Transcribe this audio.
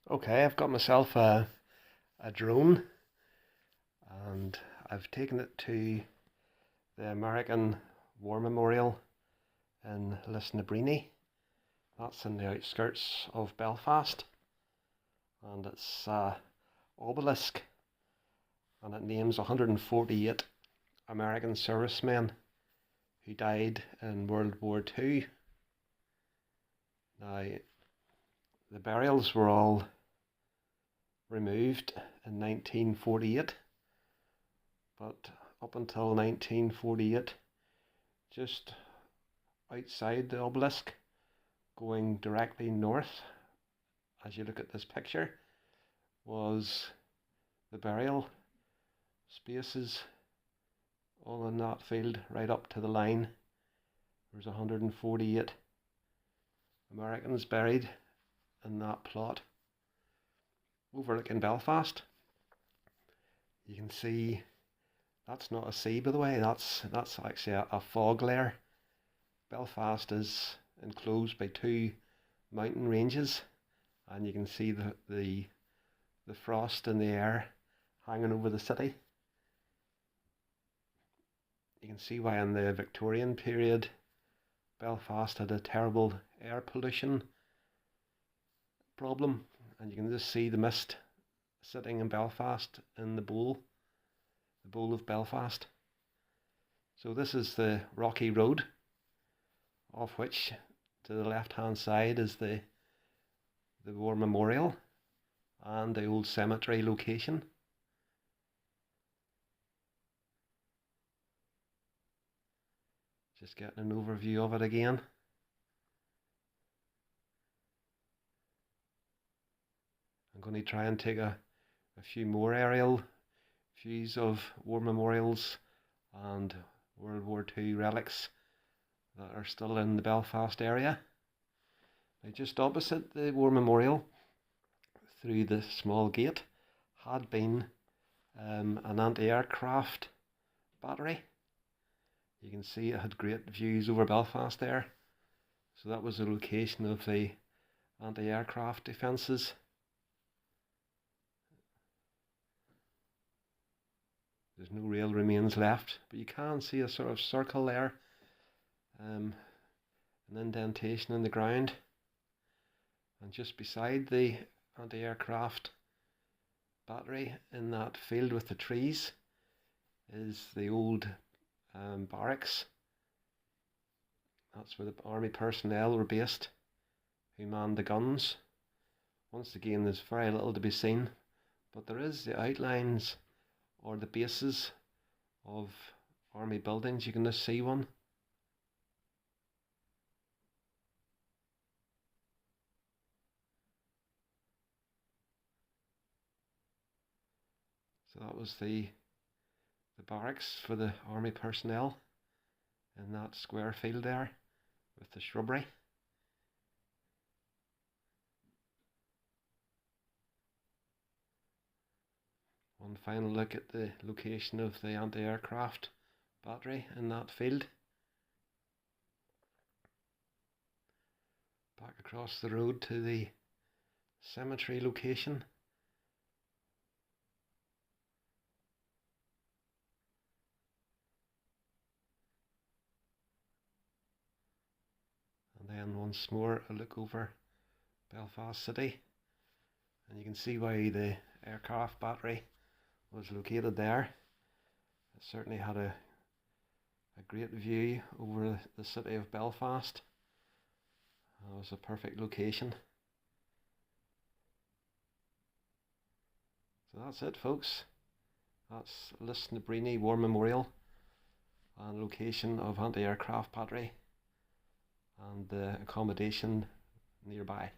Okay, I've got myself a drone and I've taken it to the American War Memorial in Lisnabreeny. That's in the outskirts of Belfast, and it's obelisk, and it names 148 American servicemen who died in World War II. Now, the burials were all removed in 1948, but up until 1948, just outside the obelisk, going directly north, as you look at this picture, was the burial spaces all in that field right up to the line. There's 148 Americans buried in that plot overlooking Belfast. You can see that's not a sea, by the way, that's actually a fog layer. Belfast is enclosed by two mountain ranges, and you can see the frost in the air hanging over the city. You can see why in the Victorian period Belfast had a terrible air pollution problem, and you can just see the mist sitting in Belfast in the bowl of Belfast. So this is the rocky road, of which to the left hand side is the War Memorial and the old cemetery location. Just getting an overview of it again. I'm going to try and take a few more aerial views of war memorials and World War II relics that are still in the Belfast area. Now, just opposite the War Memorial, through the small gate, had been an anti-aircraft battery. You can see it had great views over Belfast there. So that was the location of the anti-aircraft defences. There's no real remains left, but you can see a sort of circle there, an indentation in the ground, and just beside the anti-aircraft battery in that field with the trees is the old barracks. That's where the army personnel were based who manned the guns. Once again, there's very little to be seen, but there is the outlines or the bases of army buildings. You can just see one. So that was the barracks for the army personnel in that square field there with the shrubbery. One final look at the location of the anti-aircraft battery in that field. Back across the road to the cemetery location. And then once more a look over Belfast City, and you can see why the aircraft battery was located there. It certainly had a great view over the city of Belfast. It was a perfect location. So that's it, folks. That's Lisnabreeny War Memorial and location of anti-aircraft battery and the accommodation nearby.